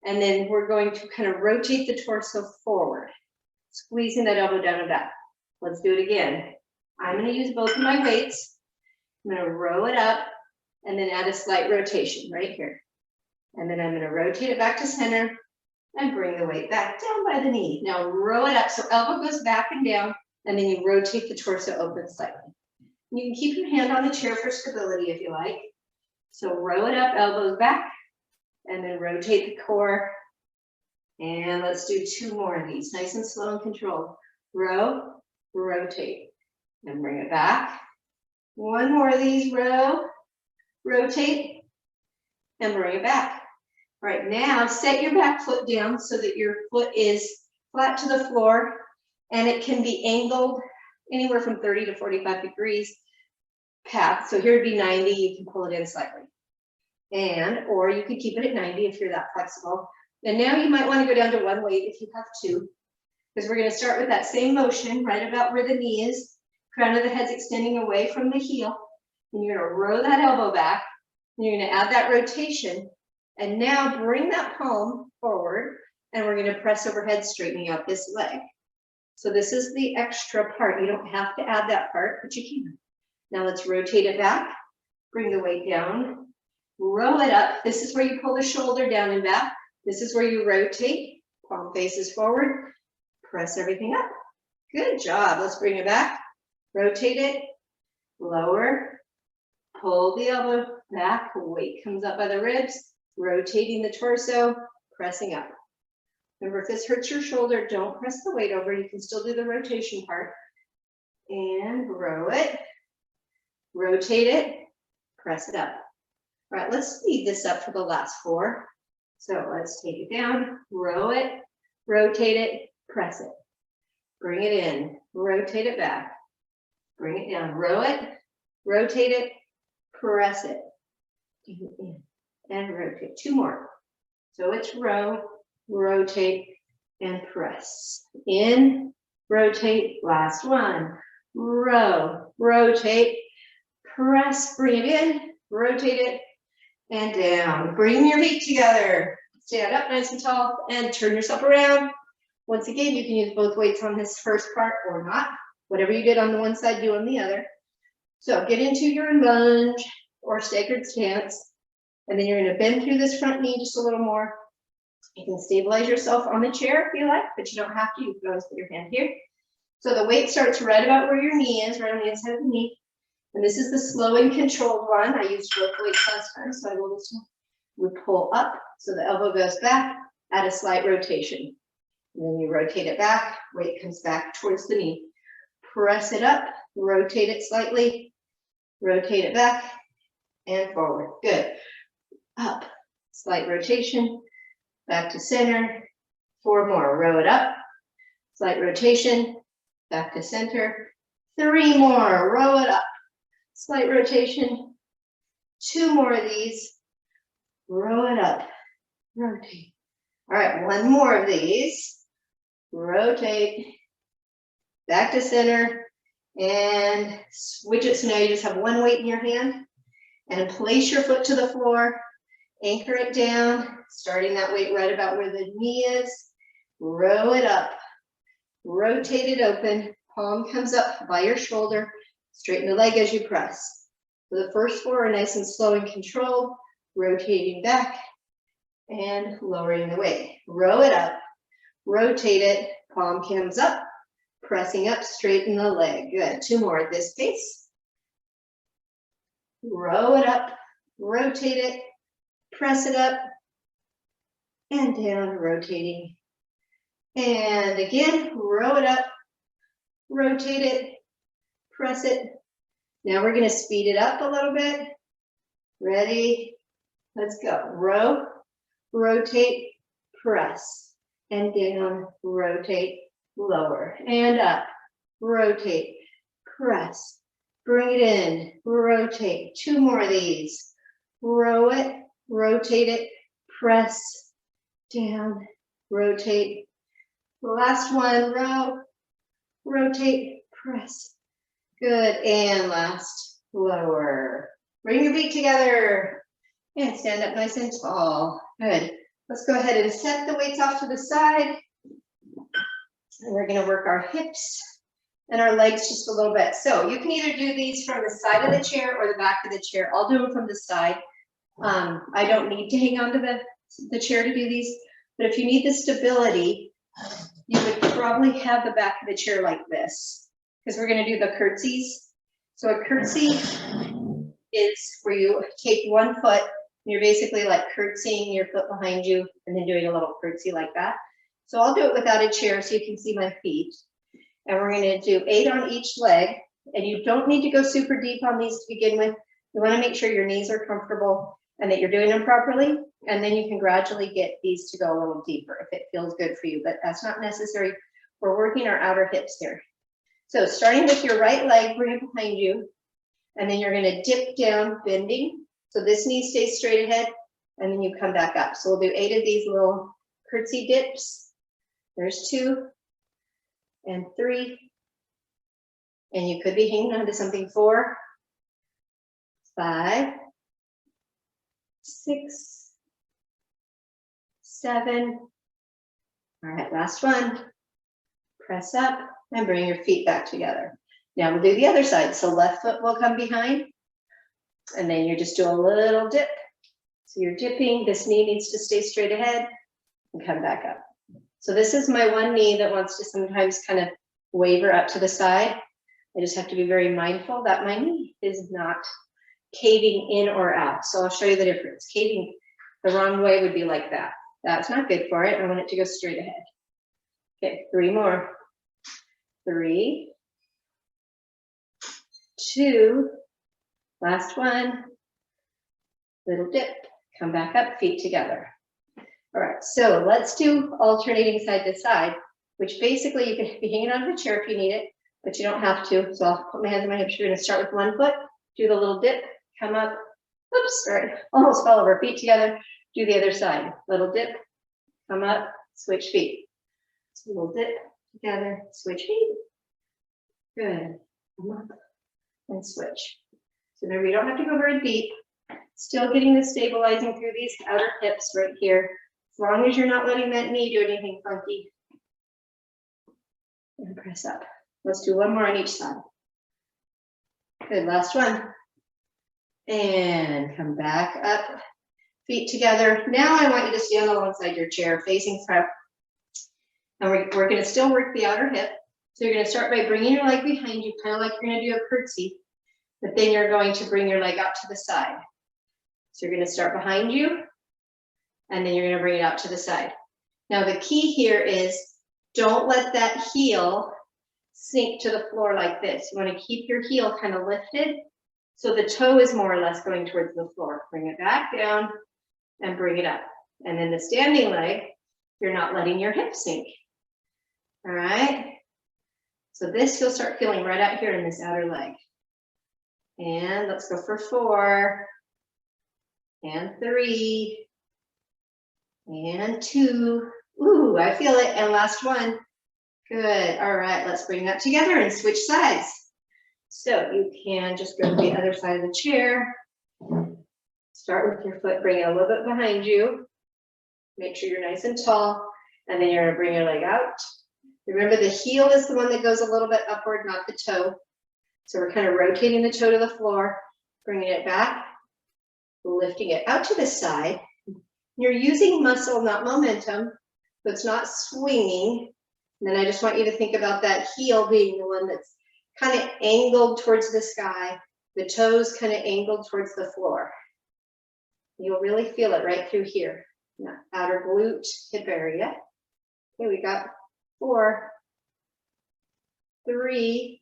and then we're going to kind of rotate the torso forward, squeezing that elbow down and back. Let's do it again. I'm going to use both of my weights. I'm going to row it up and then add a slight rotation right here. And then I'm going to rotate it back to center and bring the weight back down by the knee. Now row it up so elbow goes back and down, and then you rotate the torso open slightly. You can keep your hand on the chair for stability if you like. So row it up, elbows back, and then rotate the core. And let's do 2 more of these, nice and slow and controlled. Row, rotate, and bring it back. 1 more of these, row, rotate, and bring it back. All right, now set your back foot down so that your foot is flat to the floor, and it can be angled anywhere from 30 to 45 degrees path. So here would be 90, you can pull it in slightly. or you could keep it at 90 if you're that flexible. And now you might want to go down to one weight if you have two, because we're going to start with that same motion right about where the knee is. Crown of the head's extending away from the heel. And you're going to row that elbow back. And you're going to add that rotation. And now bring that palm forward. And we're going to press overhead, straightening out this leg. So this is the extra part. You don't have to add that part, but you can. Now let's rotate it back. Bring the weight down. Row it up. This is where you pull the shoulder down and back. This is where you rotate. Palm faces forward. Press everything up. Good job. Let's bring it back. Rotate it. Lower. Pull the elbow back. Weight comes up by the ribs. Rotating the torso. Pressing up. Remember, if this hurts your shoulder, don't press the weight over. You can still do the rotation part. And row it. Rotate it. Press it up. All right, let's speed this up for the last four. So let's take it down, row it, rotate it, press it. Bring it in, rotate it back. Bring it down, row it, rotate it, press it. In and rotate. Two more. So it's row, rotate, and press. In, rotate, last one. Row, rotate, press, bring it in, rotate it, and down. Bring your feet together. Stand up nice and tall and turn yourself around. Once again, you can use both weights on this first part or not. Whatever you did on the one side, do on the other. So get into your lunge or staggered stance. And then you're going to bend through this front knee just a little more. You can stabilize yourself on the chair if you like, but you don't have to. You can always put your hand here. So the weight starts right about where your knee is, right on the inside of the knee. And this is the slow and controlled one. I used both weights last time, so I will this one. We pull up, so the elbow goes back, add a slight rotation. And then you rotate it back, weight comes back towards the knee. Press it up, rotate it slightly, rotate it back, and forward. Good. Up, slight rotation, back to center. Four more, row it up, slight rotation, back to center. Three more, row it up. Slight rotation, two more of these, row it up, rotate. All right, one more of these, rotate, back to center, and switch it. So now you just have one weight in your hand, and place your foot to the floor, anchor it down, starting that weight right about where the knee is, row it up, rotate it open, palm comes up by your shoulder, straighten the leg as you press. So the first four are nice and slow and controlled, rotating back and lowering the weight. Row it up, rotate it, palm comes up, pressing up, straighten the leg. Good. Two more at this pace. Row it up, rotate it, press it up, and down, rotating. And again, row it up, rotate it, press it. Now we're going to speed it up a little bit. Ready? Let's go. Row, rotate, press, and down, rotate, lower, and up, rotate, press, bring it in, rotate. Two more of these. Row it, rotate it, press, down, rotate. Last one, row, rotate, press. Good, and last, lower. Bring your feet together and stand up nice and tall. Good. Let's go ahead and set the weights off to the side. And we're gonna work our hips and our legs just a little bit. So you can either do these from the side of the chair or the back of the chair. I'll do them from the side. I don't need to hang on to the chair to do these, but if you need the stability, you would probably have the back of the chair like this, because we're going to do the curtsies. So a curtsy is where you take one foot, and you're basically like curtsying your foot behind you and then doing a little curtsy like that. So I'll do it without a chair so you can see my feet. And we're going to do 8 on each leg. And you don't need to go super deep on these to begin with. You want to make sure your knees are comfortable and that you're doing them properly. And then you can gradually get these to go a little deeper if it feels good for you, but that's not necessary. We're working our outer hips here. So starting with your right leg, bring it behind you. And then you're going to dip down, bending. So this knee stays straight ahead, and then you come back up. So we'll do 8 of these little curtsy dips. There's 2 and 3. And you could be hanging on to something. 4, 5, 6, 7. All right, last one. Press up and bring your feet back together. Now we'll do the other side. So left foot will come behind, and then you just do a little dip. So you're dipping, this knee needs to stay straight ahead and come back up. So this is my one knee that wants to sometimes kind of waver up to the side. I just have to be very mindful that my knee is not caving in or out. So I'll show you the difference. Caving the wrong way would be like that. That's not good for it. I want it to go straight ahead. Okay, 3 more. 3, 2, last one, little dip, come back up, feet together. All right, so let's do alternating side to side, which basically you can be hanging onto the chair if you need it, but you don't have to. So I'll put my hands on my hips. You're gonna start with one foot, do the little dip, come up, oops, sorry, almost fell over, feet together, do the other side, little dip, come up, switch feet. So little dip, together, switch feet. Good. Come up and switch. So remember, you don't have to go very deep. Still getting the stabilizing through these outer hips right here. As long as you're not letting that knee do anything funky. And press up. Let's do one more on each side. Good, last one. And come back up. Feet together. Now I want you to stand alongside your chair, facing front. And we're going to still work the outer hip. So you're going to start by bringing your leg behind you, kind of like you're going to do a curtsy, but then you're going to bring your leg out to the side. So you're going to start behind you, and then you're going to bring it out to the side. Now the key here is don't let that heel sink to the floor like this. You want to keep your heel kind of lifted, so the toe is more or less going towards the floor. Bring it back down and bring it up. And then the standing leg, you're not letting your hip sink. All right. So this you'll start feeling right out here in this outer leg. And let's go for 4, and 3, and 2. Ooh, I feel it. And last one. Good. All right, let's bring that together and switch sides. So you can just go to the other side of the chair. Start with your foot, bring it a little bit behind you. Make sure you're nice and tall. And then you're going to bring your leg out. Remember, the heel is the one that goes a little bit upward, not the toe. So we're kind of rotating the toe to the floor, bringing it back, lifting it out to the side. You're using muscle, not momentum, so it's not swinging. And then I just want you to think about that heel being the one that's kind of angled towards the sky, the toes kind of angled towards the floor. You'll really feel it right through here, that outer glute hip area. Okay, we got 4, 3,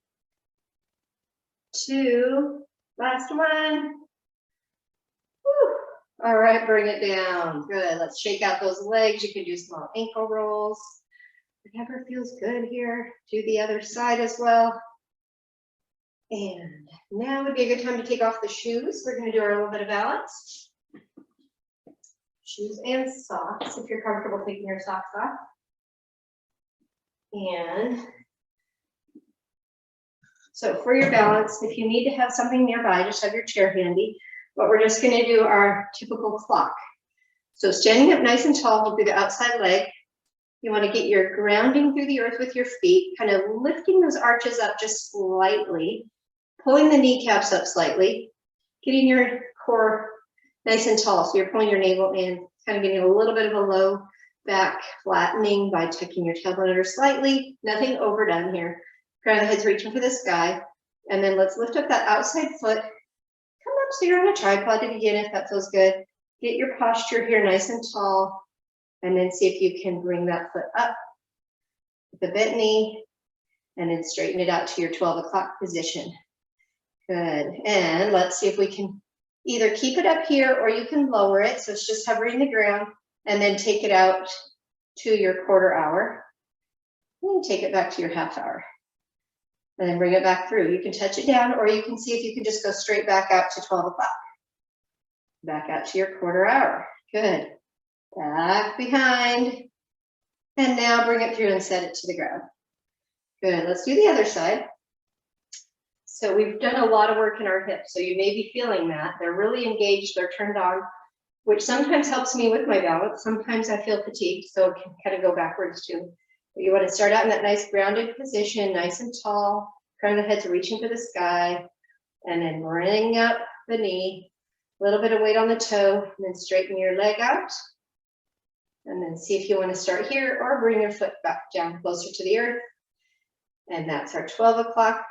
2, last one. Whew. All right, bring it down. Good. Let's shake out those legs. You can do small ankle rolls. Whatever feels good here. Do the other side as well. And now would be a good time to take off the shoes. We're going to do our little bit of balance. Shoes and socks, if you're comfortable taking your socks off. And so for your balance, if you need to have something nearby, just have your chair handy. But we're just going to do our typical clock. So standing up nice and tall, we'll do the outside leg. You want to get your grounding through the earth with your feet, kind of lifting those arches up just slightly, pulling the kneecaps up slightly, getting your core nice and tall. So you're pulling your navel in, kind of getting a little bit of a low back flattening by tucking your tailbone under slightly. Nothing overdone here. Crown of the head's reaching for the sky. And then let's lift up that outside foot. Come up so you're on a tripod to begin if that feels good. Get your posture here nice and tall. And then see if you can bring that foot up with the bent knee and then straighten it out to your 12 o'clock position. Good. And let's see if we can either keep it up here or you can lower it. So it's just hovering the ground and then take it out to your quarter hour. And take it back to your half hour. And then bring it back through. You can touch it down or you can see if you can just go straight back out to 12 o'clock. Back out to your quarter hour. Good. Back behind. And now bring it through and set it to the ground. Good. Let's do the other side. So we've done a lot of work in our hips. So you may be feeling that. They're really engaged. They're turned on, which sometimes helps me with my balance. Sometimes I feel fatigued, so it can kind of go backwards too. But you want to start out in that nice grounded position, nice and tall. Crown of the head's reaching for the sky. And then bring up the knee. A little bit of weight on the toe. And then straighten your leg out. And then see if you want to start here or bring your foot back down closer to the earth. And that's our 12 o'clock.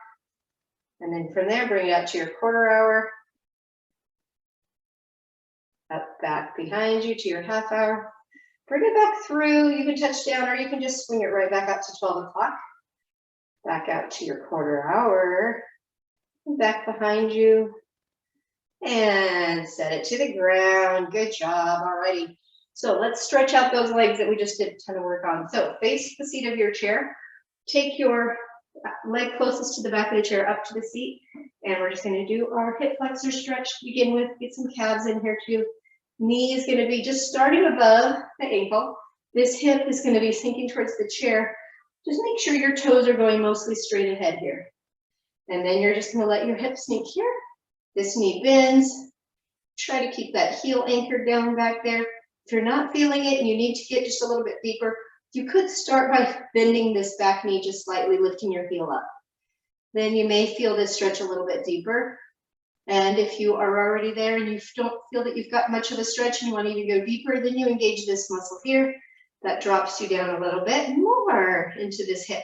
And then from there, bring it up to your quarter hour. Up, back behind you to your half hour. Bring it back through. You can touch down or you can just swing it right back up to 12 o'clock. Back out to your quarter hour. Back behind you. And set it to the ground. Good job. All righty. So let's stretch out those legs that we just did a ton of work on. So face the seat of your chair. Take your leg closest to the back of the chair up to the seat. And we're just going to do our hip flexor stretch to begin with. Get some calves in here too. Knee is going to be just starting above the ankle. This hip is going to be sinking towards the chair. Just make sure your toes are going mostly straight ahead here. And then you're just going to let your hip sink here. This knee bends. Try to keep that heel anchored down back there. If you're not feeling it and you need to get just a little bit deeper, you could start by bending this back knee just slightly, lifting your heel up. Then you may feel this stretch a little bit deeper. And if you are already there and you don't feel that you've got much of a stretch and you want to even go deeper, then you engage this muscle here. That drops you down a little bit more into this hip.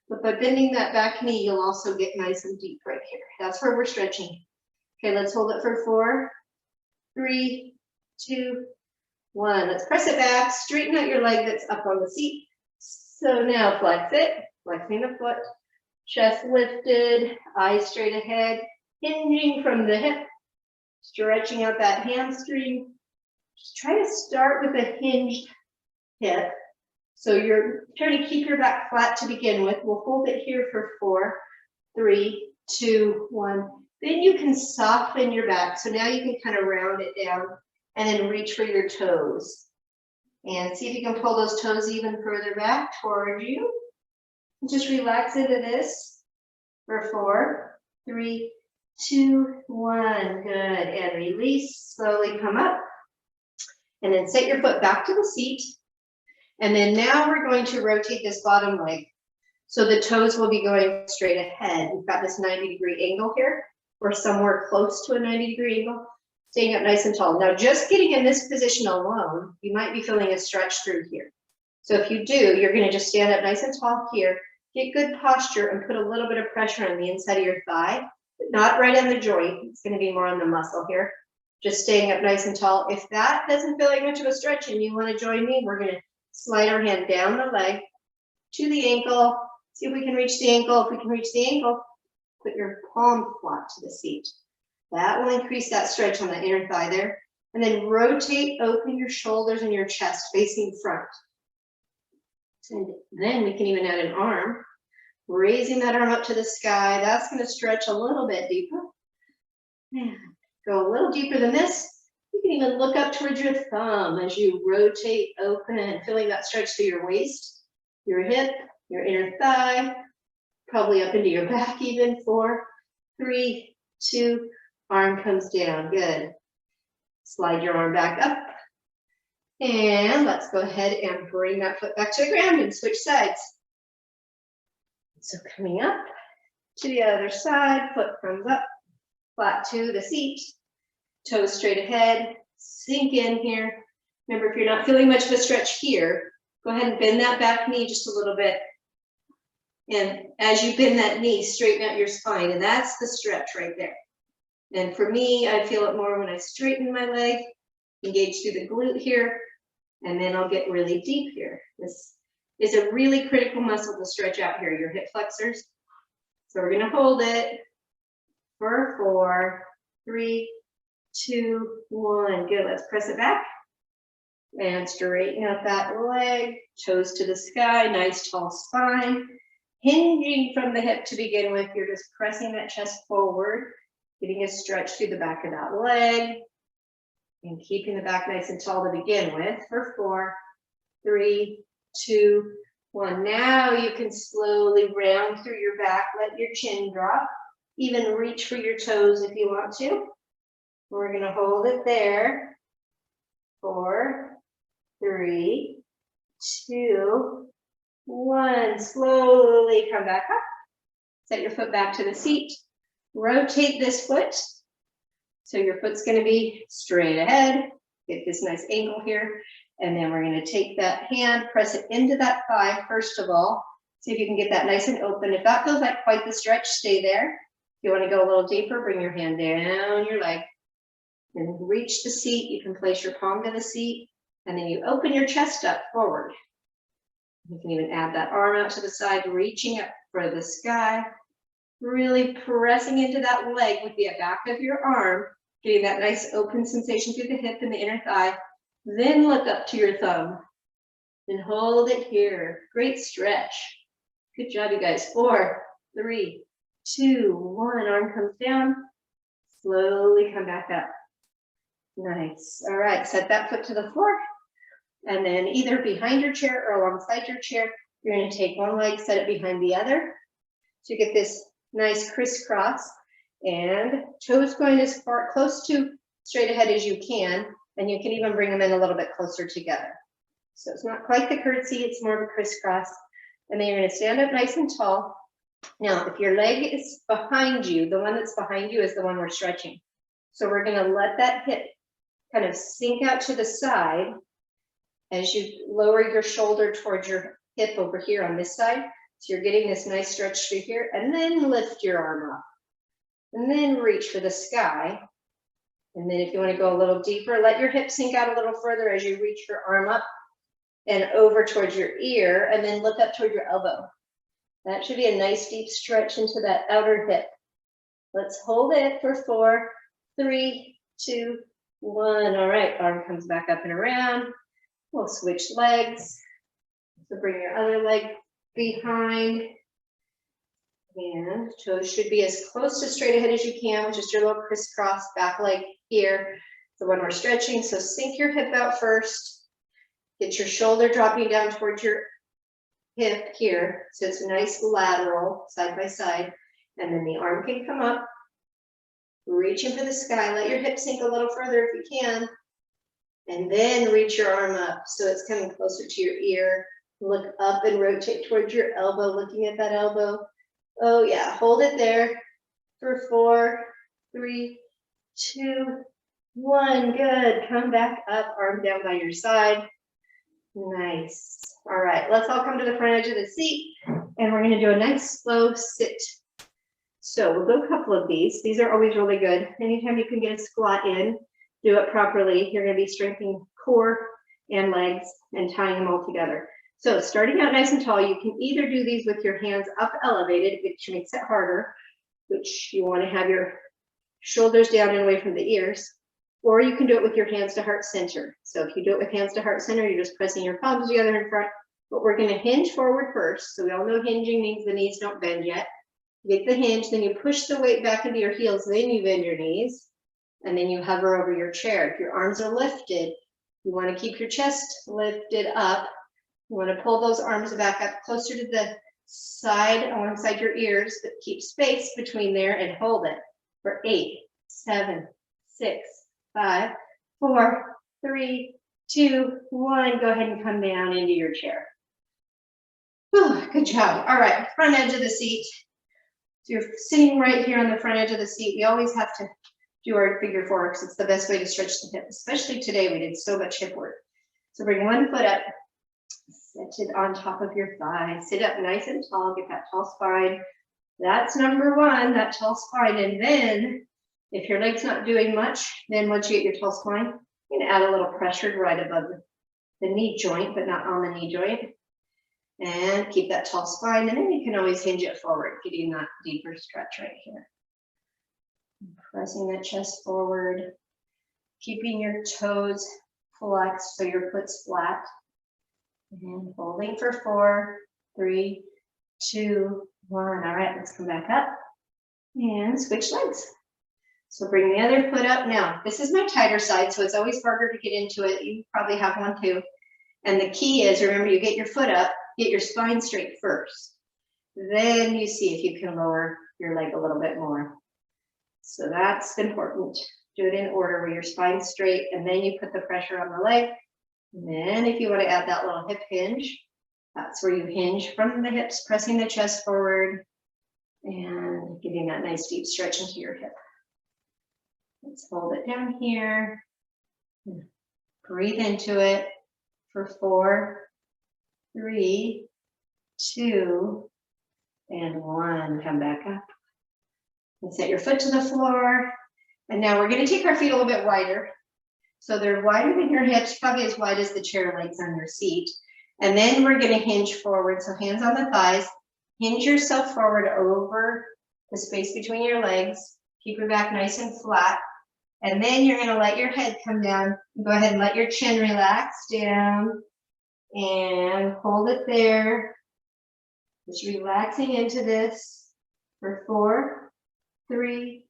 But by bending that back knee, you'll also get nice and deep right here. That's where we're stretching. Okay, let's hold it for 4, 3, 2, 1. Let's press it back, straighten out your leg that's up on the seat. So now flex it, flexing the foot, chest lifted, eyes straight ahead, hinging from the hip, stretching out that hamstring. Just try to start with a hinged hip. So you're trying to keep your back flat to begin with. We'll hold it here for 4, 3, 2, 1. Then you can soften your back. So now you can kind of round it down and then reach for your toes. And see if you can pull those toes even further back toward you. Just relax into this for 4, 3, 2, 1. Good. And release. Slowly come up. And then set your foot back to the seat. And then now we're going to rotate this bottom leg. So the toes will be going straight ahead. We've got this 90-degree angle here. Or somewhere close to a 90-degree angle. Staying up nice and tall. Now, just getting in this position alone, you might be feeling a stretch through here. So if you do, you're going to just stand up nice and tall here, get good posture, and put a little bit of pressure on the inside of your thigh, but not right on the joint. It's going to be more on the muscle here. Just staying up nice and tall. If that doesn't feel like much of a stretch and you want to join me, we're going to slide our hand down the leg to the ankle. See if we can reach the ankle. If we can reach the ankle, put your palm flat to the seat. That will increase that stretch on the inner thigh there. And then rotate, open your shoulders and your chest facing front. And then we can even add an arm. Raising that arm up to the sky. That's going to stretch a little bit deeper. And go a little deeper than this. You can even look up towards your thumb as you rotate, open, and feeling that stretch through your waist, your hip, your inner thigh, probably up into your back even. 4, 3, 2, arm comes down. Good. Slide your arm back up. And let's go ahead and bring that foot back to the ground and switch sides. So coming up to the other side, foot comes up, flat to the seat, toes straight ahead, sink in here. Remember, if you're not feeling much of a stretch here, go ahead and bend that back knee just a little bit. And as you bend that knee, straighten out your spine, and that's the stretch right there. And for me, I feel it more when I straighten my leg, engage through the glute here, and then I'll get really deep here. This is a really critical muscle to stretch out here, your hip flexors. So we're gonna hold it for 4, 3, 2, 1. Good, let's press it back. And straighten out that leg, toes to the sky, nice tall spine. Hinging from the hip to begin with, you're just pressing that chest forward, getting a stretch through the back of that leg. And keeping the back nice and tall to begin with for 4, 3, 2, 1. Now you can slowly round through your back, let your chin drop, even reach for your toes if you want to. We're going to hold it there. 4, 3, 2, 1. Slowly come back up. Set your foot back to the seat. Rotate this foot. So your foot's going to be straight ahead. Get this nice angle here. And then we're going to take that hand, press it into that thigh first of all. See if you can get that nice and open. If that feels like quite the stretch, stay there. If you want to go a little deeper, bring your hand down your leg. And reach the seat. You can place your palm to the seat. And then you open your chest up forward. You can even add that arm out to the side, reaching up for the sky. Really pressing into that leg with the back of your arm, getting that nice open sensation through the hip and the inner thigh. Then look up to your thumb and hold it here. Great stretch. Good job, you guys. 4, 3, 2, 1. Arm comes down. Slowly come back up. Nice. All right, set that foot to the floor. And then either behind your chair or alongside your chair, you're going to take one leg, set it behind the other. So you get this nice crisscross, and toes going as far close to straight ahead as you can, and you can even bring them in a little bit closer together. So it's not quite the curtsy, it's more of a crisscross. And then you're going to stand up nice and tall. Now, if your leg is behind you, the one that's behind you is the one we're stretching. So we're going to let that hip kind of sink out to the side as you lower your shoulder towards your hip over here on this side. So you're getting this nice stretch through here, and then lift your arm up. And then reach for the sky. And then if you want to go a little deeper, let your hip sink out a little further as you reach your arm up and over towards your ear, and then look up toward your elbow. That should be a nice deep stretch into that outer hip. Let's hold it for 4, 3, 2, 1. All right, arm comes back up and around. We'll switch legs. So bring your other leg behind, and toes should be as close to straight ahead as you can with just your little crisscross back leg here. So when we're stretching, so sink your hip out first, get your shoulder dropping down towards your hip here, so it's a nice lateral side by side, and then the arm can come up, reaching for the sky. Let your hip sink a little further if you can, and then reach your arm up so it's coming closer to your ear. Look up and rotate towards your elbow, looking at that elbow. Oh yeah, hold it there for 4, 3, 2, 1. Good. Come back up, arm down by your side. Nice. All right, let's all come to the front edge of the seat, and we're going to do a nice slow sit. So we'll do a couple of these. These are always really good. Anytime you can get a squat in, do it properly. You're going to be strengthening core and legs and tying them all together. So starting out nice and tall, you can either do these with your hands up elevated, which makes it harder, which you want to have your shoulders down and away from the ears, or you can do it with your hands to heart center. So if you do it with hands to heart center, you're just pressing your palms together in front, but we're going to hinge forward first. So we all know hinging means the knees don't bend yet. Get the hinge, then you push the weight back into your heels, then you bend your knees, and then you hover over your chair. If your arms are lifted, you want to keep your chest lifted up. You want to pull those arms back up closer to the side alongside your ears, but keep space between there and hold it for 8, 7, 6, 5, 4, 3, 2, 1. Go ahead and come down into your chair. Whew, good job. All right, front edge of the seat. So you're sitting right here on the front edge of the seat. We always have to do our figure 4 because it's the best way to stretch the hip, especially today. We did so much hip work. So bring one foot up. Set it on top of your thigh. Sit up nice and tall. Get that tall spine. That's number 1, that tall spine. And then, if your leg's not doing much, then once you get your tall spine, you can add a little pressure right above the knee joint, but not on the knee joint. And keep that tall spine. And then you can always hinge it forward, getting that deeper stretch right here. Pressing that chest forward. Keeping your toes flexed so your foot's flat. And holding for 4, 3, 2, 1. All right, let's come back up and switch legs. So bring the other foot up. Now, this is my tighter side, so it's always harder to get into it. You probably have one too. And the key is, remember, you get your foot up, get your spine straight first. Then you see if you can lower your leg a little bit more. So that's important. Do it in order where your spine's straight, and then you put the pressure on the leg. And then if you want to add that little hip hinge, that's where you hinge from the hips, pressing the chest forward and getting that nice deep stretch into your hip. Let's hold it down here. Breathe into it for 4, 3, 2, and 1. Come back up. And set your foot to the floor. And now we're going to take our feet a little bit wider. So they're wider than your hips, probably as wide as the chair legs on your seat. And then we're going to hinge forward. So hands on the thighs. Hinge yourself forward over the space between your legs. Keep your back nice and flat. And then you're going to let your head come down. Go ahead and let your chin relax down. And hold it there. Just relaxing into this for 4, 3,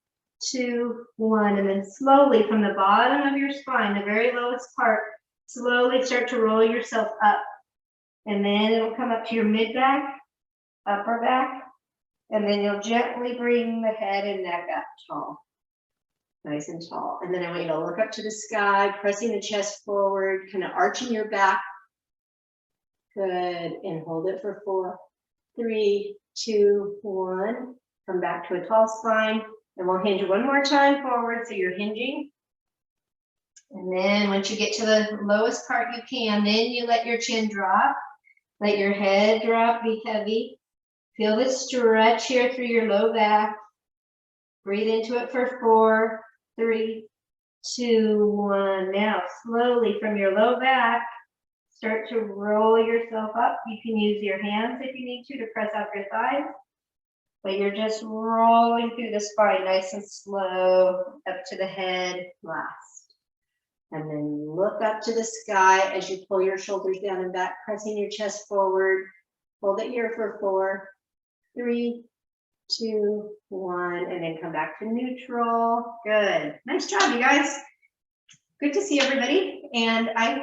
2, 1. And then slowly from the bottom of your spine, the very lowest part, slowly start to roll yourself up. And then it'll come up to your mid back, upper back. And then you'll gently bring the head and neck up tall. Nice and tall. And then I want you to look up to the sky, pressing the chest forward, kind of arching your back. Good. And hold it for 4, 3, 2, 1. Come back to a tall spine. And we'll hinge one more time forward. So you're hinging. And then once you get to the lowest part you can, then you let your chin drop. Let your head drop, be heavy. Feel the stretch here through your low back. Breathe into it for 4, 3, 2, 1. Now, slowly from your low back, start to roll yourself up. You can use your hands if you need to press out your thighs. But you're just rolling through the spine nice and slow, up to the head last. And then look up to the sky as you pull your shoulders down and back, pressing your chest forward. Hold it here for 4, 3, 2, 1, and then come back to neutral. Good. Nice job, you guys. Good to see everybody. And I